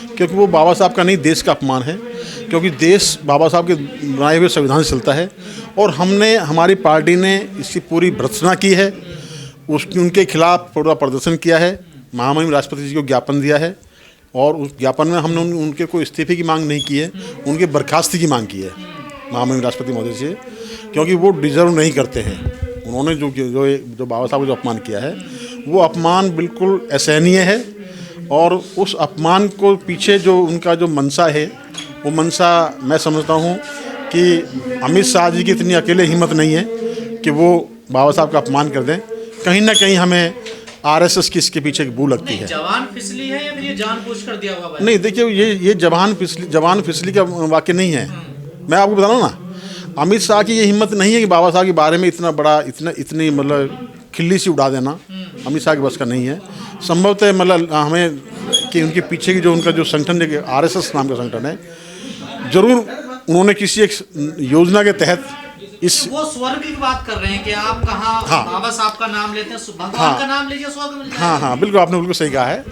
क्योंकि वो बाबा साहब का नहीं, देश का अपमान है। क्योंकि देश बाबा साहब के बनाए हुए संविधान से चलता है और हमारी पार्टी ने इसकी पूरी भर्त्सना की है, उनके खिलाफ पूरा प्रदर्शन किया है, महामहिम राष्ट्रपति जी को ज्ञापन दिया है और उस ज्ञापन में हमने उनके कोई इस्तीफे की मांग नहीं की है, उनके बर्खास्ती की मांग की है महामहिम राष्ट्रपति महोदय से, क्योंकि वो डिजर्व नहीं करते हैं। उन्होंने जो बाबा साहब को जो अपमान किया है वो अपमान बिल्कुल असहनीय है और उस अपमान को पीछे जो उनका जो मंशा है वो मंशा मैं समझता हूँ कि अमित शाह जी की इतनी अकेले हिम्मत नहीं है कि वो बाबा साहब का अपमान कर दें। कहीं ना कहीं हमें आरएसएस की इसके पीछे बू लगती है। जवान फिसली है या फिर ये जानबूझकर दिया हुआ? नहीं, देखिए ये जवान फिसली का वाक्य नहीं है। मैं आपको बता रहा हूँ ना, अमित शाह की ये हिम्मत नहीं है कि बाबा साहब के बारे में इतना बड़ा इतनी मतलब खिल्ली सी उड़ा देना अमित शाह के बस का नहीं है। संभवतः मतलब हमें कि उनके पीछे की जो उनका जो संगठन है आरएसएस नाम का संगठन है, जरूर उन्होंने किसी एक योजना के तहत इस वो स्वर्ग की बात कर रहे हैं कि आप कहाँ बाबा साहब का नाम लेते हैं, भगवान का नाम लीजिए, स्वर्ग मिल जाएगा। हाँ, बिल्कुल, आपने बिल्कुल सही कहा है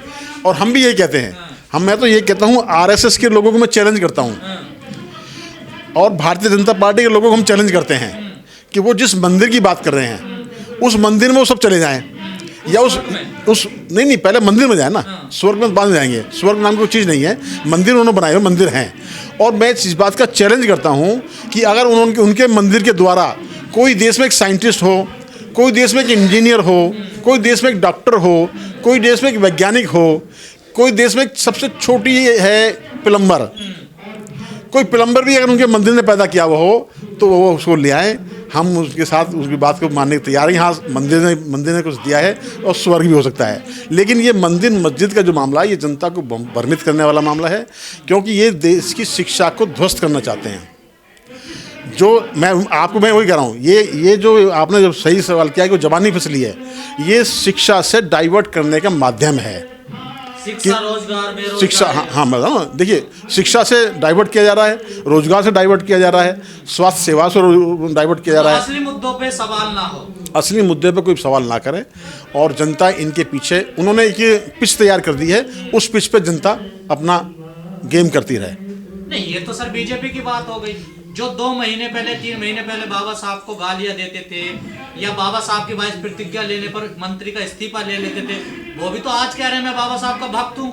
और हम भी यही कहते हैं। मैं तो ये कहता हूँ, आरएसएस के लोगों को मैं चैलेंज करता हूँ और भारतीय जनता पार्टी के लोगों को हम चैलेंज करते हैं कि वो जिस मंदिर की बात कर रहे हैं उस मंदिर में वो सब चले जाएं या उस नहीं पहले मंदिर में जाए ना, स्वर्ग में बाद में जाएंगे। स्वर्ग नाम की कोई चीज़ नहीं है, मंदिर उन्होंने बनाए हुए मंदिर हैं। और मैं इस बात का चैलेंज करता हूँ कि अगर उनके मंदिर के द्वारा कोई देश में एक साइंटिस्ट हो, कोई देश में एक इंजीनियर हो, कोई देश में एक डॉक्टर हो, कोई देश में एक वैज्ञानिक हो, कोई देश में सबसे छोटी है प्लम्बर, कोई प्लम्बर भी अगर उनके मंदिर ने पैदा किया हुआ हो तो वो उसको ले आए, हम उसके साथ उसकी बात को मानने को तैयार हैं। हाँ, मंदिर ने कुछ दिया है और स्वर्ग भी हो सकता है, लेकिन ये मंदिर मस्जिद का जो मामला है ये जनता को भ्रमित करने वाला मामला है, क्योंकि ये देश की शिक्षा को ध्वस्त करना चाहते हैं। मैं वही कह रहा हूँ, ये जो आपने जब सही सवाल किया कि जवानी फिसली है, ये शिक्षा से डाइवर्ट करने का माध्यम है। शिक्षा, रोजगार, बेरोजगार, शिक्षा, हाँ मैं बताऊँ, देखिए शिक्षा से डाइवर्ट किया जा रहा है, रोजगार से डाइवर्ट किया जा रहा है, स्वास्थ्य सेवा से डाइवर्ट किया जा रहा है। असली मुद्दों पे सवाल ना हो, असली मुद्दे पे कोई सवाल ना करे और जनता इनके पीछे, उन्होंने एक पिच तैयार कर दी है, उस पिच पे जनता अपना गेम करती रहे। नहीं, ये तो सर बीजेपी की बात हो गई, जो 2 महीने पहले 3 महीने पहले बाबा साहब को गालियां देते थे या बाबा साहब की वाइस प्रतिज्ञा लेने पर मंत्री का इस्तीफा ले लेते थे, वो भी तो आज कह रहे हैं मैं बाबा साहब का भक्त हूँ,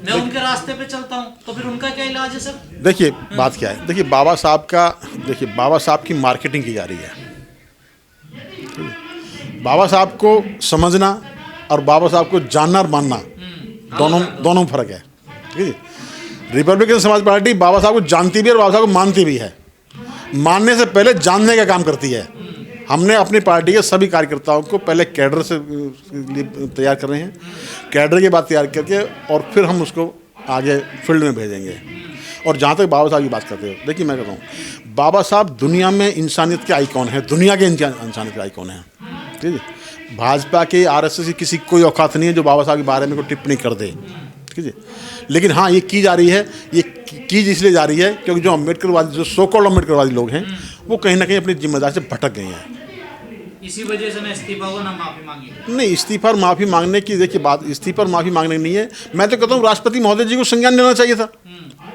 मैं उनके रास्ते पे चलता हूँ, तो फिर उनका क्या इलाज है सर? देखिए बात क्या है, देखिए बाबा साहब की मार्केटिंग की जा रही है। बाबा साहब को समझना और बाबा साहब को जानना और मानना दोनों फर्क है। ठीक है, रिपब्लिकन समाज पार्टी बाबा साहब को जानती भी है और बाबा साहब को मानती भी है। मानने से पहले जानने का काम करती है। हमने अपनी पार्टी के सभी कार्यकर्ताओं को पहले कैडर से तैयार कर रहे हैं, कैडर की बात तैयार करके और फिर हम उसको आगे फील्ड में भेजेंगे। और जहाँ तक बाबा साहब की बात करते हो, देखिए मैं कहता हूँ बाबा साहब दुनिया में इंसानियत के आइकॉन है, दुनिया के इंसानियत के आइकॉन है। ठीक है, भाजपा के आरएसएस की किसी कोई औकात नहीं है जो बाबा साहब के बारे में कोई टिप्पणी कर दे। ठीक है, लेकिन हाँ ये की जा रही है, ये की इसलिए जा रही है क्योंकि जो अम्बेडकरवादी, जो सो कॉल्ड अम्बेडकरवादी लोग हैं वो कहीं ना कहीं अपनी जिम्मेदारी से भटक गए हैं। इसी वजह से ना इस्तीफा को ना माफी मांगी। नहीं, इस्तीफा और माफी मांगने की देखिए बात, इस्तीफा और माफी मांगने की नहीं है। मैं तो कहता हूँ राष्ट्रपति महोदय जी को संज्ञान लेना चाहिए था,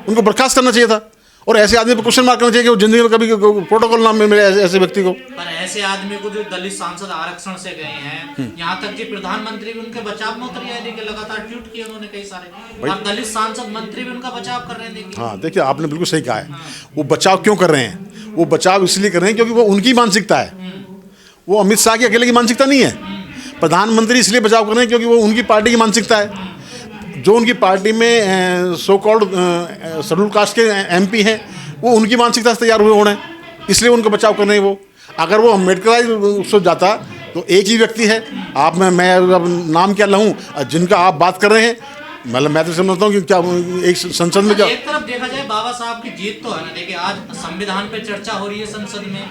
उनको बर्खास्त करना चाहिए था और ऐसे आदमी पर क्वेश्चन मार्क करना चाहिए कि वो जिंदगी में कभी प्रोटोकॉल ना मिले ऐसे व्यक्ति को। पर ऐसे आदमी को जो दलित सांसद आरक्षण से गए हैं, यहाँ तक कि प्रधानमंत्री भी उनके बचाव में उतर आए, देखिए लगातार ट्वीट किए उन्होंने कई सारे, और दलित सांसद मंत्री भी उनका बचाव कर रहे हैं। देखिए हाँ, देखिए आपने बिल्कुल सही कहा है। वो बचाव क्यों कर रहे हैं? वो बचाव इसलिए कर रहे हैं क्योंकि वो उनकी मानसिकता है, वो अमित शाह की अकेले की मानसिकता नहीं है। प्रधानमंत्री इसलिए बचाव कर रहे हैं क्योंकि वो उनकी पार्टी की मानसिकता है। जो उनकी पार्टी में सो कॉल्ड शेड्यूल कास्ट के एमपी हैं वो उनकी मानसिकता से तैयार हुए होने, इसलिए उनको बचाव कर रहे हैं। वो अगर वो अम्बेडकर उससे जाता तो एक ही व्यक्ति है, आप मैं अब नाम क्या लूँ जिनका आप बात कर रहे हैं, मतलब मैं तो समझता हूँ कि क्या एक संसद में क्या एक तरफ देखा जाए बाबा साहब की जीत तो है ना। देखिए आज संविधान पे चर्चा हो रही है संसद में,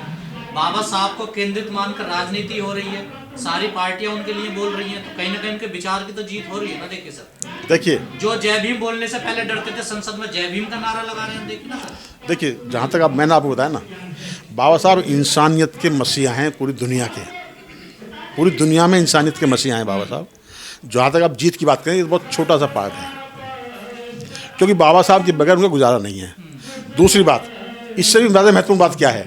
बाबा साहब को केंद्रित मानकर राजनीति हो रही है, सारी पार्टियां उनके लिए बोल रही हैं, तो कहीं ना कहीं उनके विचार की तो जीत हो रही है ना। देखिए सर, देखिए जो जय भीम बोलने से पहले डरते थे संसद में जय भीम का नारा लगा रहे हैं, देखिए ना सर। देखिए जहाँ तक मैंने आपको बताया ना, बाबा साहब इंसानियत के मसीहा हैं पूरी दुनिया के, पूरी दुनिया में इंसानियत के मसीहा हैं बाबा साहब। जहाँ तक आप जीत की बात करें, ये बहुत छोटा सा पार्ट है। क्योंकि बाबा साहब के बगैर उनका गुजारा नहीं है। दूसरी बात, इससे भी ज़्यादा महत्वपूर्ण बात क्या है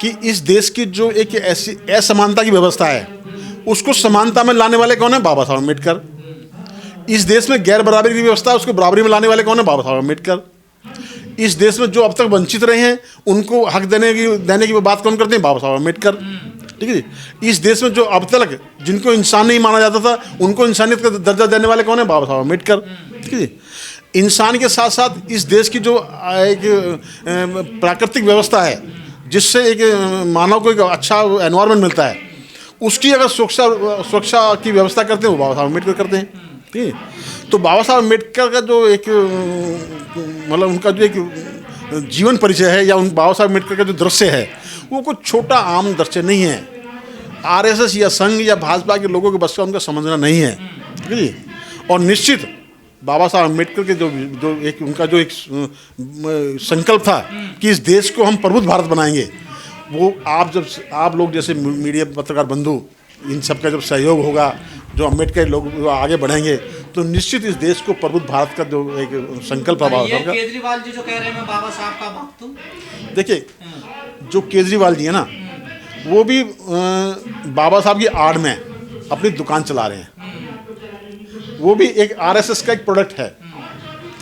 कि इस देश की जो एक ऐसी असमानता की व्यवस्था है, उसको समानता में लाने वाले कौन है? बाबा साहब अम्बेडकर। इस देश में गैर बराबरी की व्यवस्था है, उसको बराबरी में लाने वाले कौन है? बाबा साहब अम्बेडकर। इस देश में जो अब तक वंचित रहे हैं, उनको हक देने की बात कौन करते हैं? बाबा साहब अम्बेडकर। ठीक है जी। इस देश में जो अब तक जिनको इंसान नहीं माना जाता था, उनको इंसानियत का दर्जा देने वाले कौन है? बाबा साहब अम्बेडकर। ठीक है जी। इंसान के साथ साथ इस देश की जो एक प्राकृतिक व्यवस्था है, जिससे एक मानव को एक अच्छा एनवायरनमेंट मिलता है, उसकी अगर सुरक्षा की व्यवस्था करते हैं वो बाबा साहब अम्बेडकर करते हैं। ठीक है। तो बाबा साहब अम्बेडकर का जो एक मतलब उनका जो एक जीवन परिचय है, या उन बाबा साहब अम्बेडकर का जो दृश्य है, वो कोई छोटा आम दृश्य नहीं है। आरएसएस या संघ या भाजपा के लोगों के बस का उनका समझना नहीं है। ठीक है जी। और निश्चित बाबा साहब अम्बेडकर के जो एक उनका जो एक संकल्प था कि इस देश को हम प्रबुद्ध भारत बनाएंगे, वो आप लोग जैसे मीडिया पत्रकार बंधु, इन सब का जब सहयोग होगा, जो अम्बेडकर लोग आगे बढ़ेंगे, तो निश्चित इस देश को प्रबुद्ध भारत का जो एक संकल्प है बाबा साहब का। केजरीवाल जी जो कह रहे हैं मैं बाबा साहब का भक्त हूं, देखिए जो केजरीवाल जी है ना, वो भी बाबा साहब की आड़ में अपनी दुकान चला रहे हैं। वो भी एक आरएसएस का एक प्रोडक्ट है।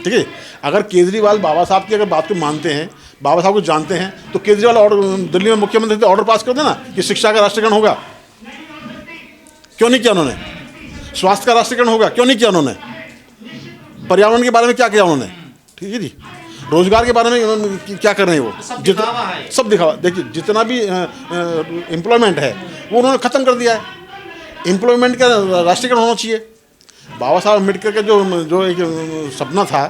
ठीक है। अगर केजरीवाल बाबा साहब की अगर बात को मानते हैं, बाबा साहब को जानते हैं, तो केजरीवाल ऑर्डर दिल्ली में मुख्यमंत्री थे, ऑर्डर पास कर देना कि शिक्षा का राष्ट्रीयकरण होगा। क्यों नहीं किया उन्होंने? स्वास्थ्य का राष्ट्रीयकरण होगा, क्यों नहीं किया उन्होंने? पर्यावरण के बारे में क्या किया उन्होंने? ठीक है जी। रोजगार के बारे में क्या कर रहे हैं वो? सब दिखावा। देखिए जितना भी एम्प्लॉयमेंट है वो उन्होंने ख़त्म कर दिया है। एम्प्लॉयमेंट का राष्ट्रीयकरण होना चाहिए। बाबा साहब अम्बेडकर का जो एक सपना था,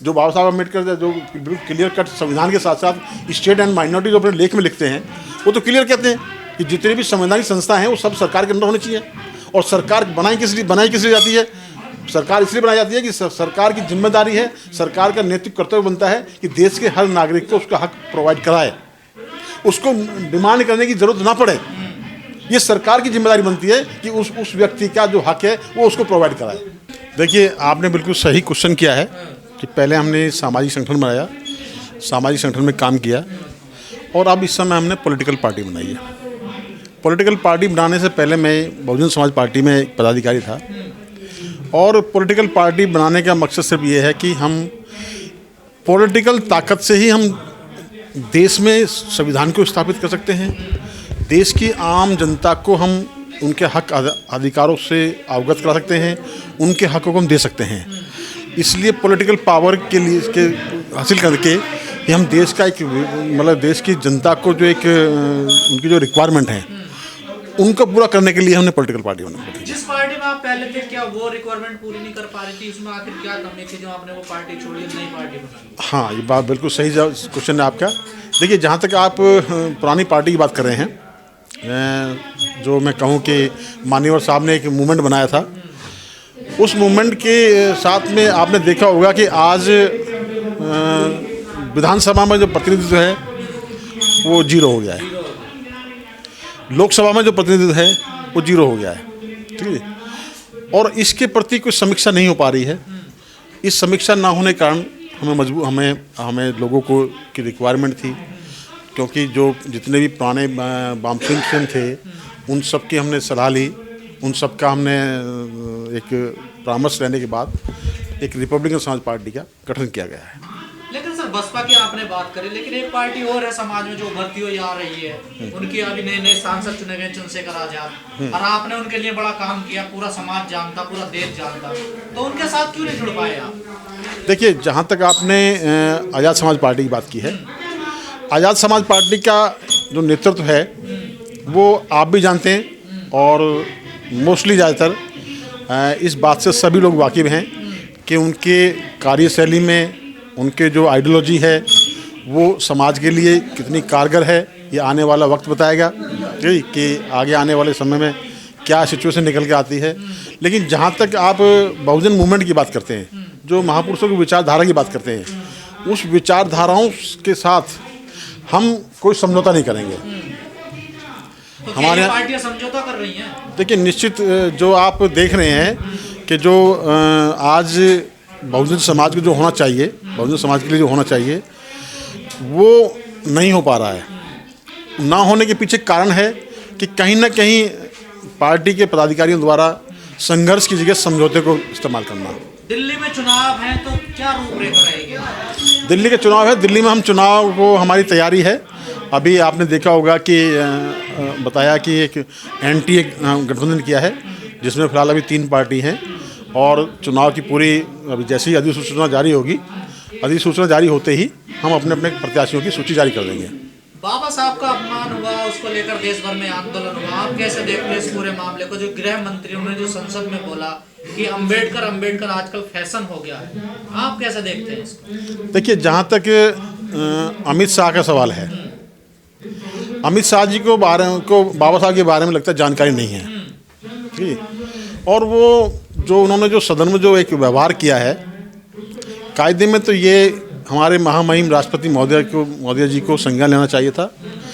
जो बाबा साहब अम्बेडकर जो बिल्कुल क्लियर कट संविधान के साथ साथ स्टेट एंड माइनॉरिटी जो अपने लेख में लिखते हैं, वो तो क्लियर कहते हैं कि जितनी भी संवैधानिक संस्था हैं वो सब सरकार के अंदर होनी चाहिए। और सरकार बनाई किस लिए जाती है? सरकार इसलिए बनाई जाती है कि सरकार की जिम्मेदारी है, सरकार का नैतिक कर्तव्य बनता है कि देश के हर नागरिक को उसका हक प्रोवाइड कराए, उसको डिमांड करने की जरूरत ना पड़े। ये सरकार की जिम्मेदारी बनती है कि उस व्यक्ति का जो हक है वो उसको प्रोवाइड कराए। देखिए आपने बिल्कुल सही क्वेश्चन किया है कि पहले हमने सामाजिक संगठन बनाया, सामाजिक संगठन में काम किया, और अब इस समय हमने पॉलिटिकल पार्टी बनाई है। पॉलिटिकल पार्टी बनाने से पहले मैं बहुजन समाज पार्टी में एक पदाधिकारी था, और पॉलिटिकल पार्टी बनाने का मकसद सिर्फ ये है कि हम पॉलिटिकल ताकत से ही हम देश में संविधान को स्थापित कर सकते हैं, देश की आम जनता को हम उनके हक अधिकारों से अवगत करा सकते हैं, उनके हकों को हम दे सकते हैं। इसलिए पॉलिटिकल पावर के लिए इसके हासिल करके कि हम देश का एक मतलब देश की जनता को जो एक उनकी जो रिक्वायरमेंट है उनको पूरा करने के लिए हमने पॉलिटिकल पार्टी बनाई। जिस पार्टी में आप पहले थे, क्या वो रिक्वायरमेंट पूरी नहीं कर पा रही थी? उसमें आखिर क्या कमी थी जो आपने वो पार्टी छोड़ी, नई पार्टी बनाई? हाँ, ये बात बिल्कुल सही क्वेश्चन है आपका। देखिए जहाँ तक आप पुरानी पार्टी की बात कर रहे हैं, जो मैं कहूँ कि मान्यवर साहब ने एक मूवमेंट बनाया था, उस मूवमेंट के साथ में आपने देखा होगा कि आज विधानसभा में जो प्रतिनिधित्व है वो जीरो हो गया है, लोकसभा में जो प्रतिनिधित्व है वो जीरो हो गया है। ठीक है। और इसके प्रति कोई समीक्षा नहीं हो पा रही है। इस समीक्षा ना होने के कारण हमें लोगों को की रिक्वायरमेंट थी, क्योंकि जो जितने भी पुराने वामपंथी थे उन सब की हमने सलाह ली, उन सब का हमने एक परामर्श लेने के बाद एक रिपब्लिकन समाज पार्टी का गठन किया गया है। लेकिन सर बसपा की आपने बात करी, लेकिन एक पार्टी और है समाज में जो उभरती हुई आ रही है, उनकी अभी नए सांसद चुने गए चंद्रशेखर आजाद, और आपने उनके लिए बड़ा काम किया, पूरा समाज जानता, पूरा देश जानता, तो उनके साथ क्यों नहीं जुड़ पाए आप? देखिए जहाँ तक आपने आज़ाद समाज पार्टी की बात की है, आज़ाद समाज पार्टी का जो नेतृत्व है वो आप भी जानते हैं, और मोस्टली ज़्यादातर इस बात से सभी लोग वाकिफ़ हैं कि उनके कार्यशैली में उनके जो आइडियोलॉजी है वो समाज के लिए कितनी कारगर है, ये आने वाला वक्त बताएगा कि आगे आने वाले समय में क्या सिचुएशन निकल के आती है। लेकिन जहाँ तक आप बहुजन मूवमेंट की बात करते हैं, जो महापुरुषों की विचारधारा की बात करते हैं, उस विचारधाराओं के साथ हम कोई समझौता नहीं करेंगे। तो हमारे पार्टियां समझौता कर रही हैं। देखिए निश्चित जो आप देख रहे हैं कि जो आज बहुजन समाज को जो होना चाहिए, बहुजन समाज के लिए जो होना चाहिए वो नहीं हो पा रहा है। ना होने के पीछे कारण है कि कहीं ना कहीं पार्टी के पदाधिकारियों द्वारा संघर्ष की जगह समझौते को इस्तेमाल करना। दिल्ली में चुनाव है तो क्या रूपरेखा रहेगी? दिल्ली के चुनाव है, दिल्ली में हम चुनाव को हमारी तैयारी है। अभी आपने देखा होगा कि बताया कि एक एनडीए गठबंधन किया है जिसमें फिलहाल अभी 3 पार्टी हैं और चुनाव की पूरी अभी जैसे ही अधिसूचना जारी होगी, अधिसूचना जारी होते ही हम अपने अपने प्रत्याशियों की सूची जारी कर देंगे। बाबा साहब का अपमान हुआ, उसको लेकर देश भर में आंदोलन हुआ, आप कैसे देखते हैं इस पूरे मामले को? जो गृह मंत्रियों ने जो संसद में बोला कि अंबेडकर आजकल फैशन हो गया है, आप कैसे देखते हैं इसको? देखिए, जहाँ तक अमित शाह का सवाल है, अमित शाह जी को बाबा साहब के बारे में लगता है जानकारी नहीं है, ठीक है। और वो जो उन्होंने जो सदन में जो एक व्यवहार किया है, कायदे में तो ये हमारे महामहिम राष्ट्रपति महोदय जी को संज्ञान लेना चाहिए था।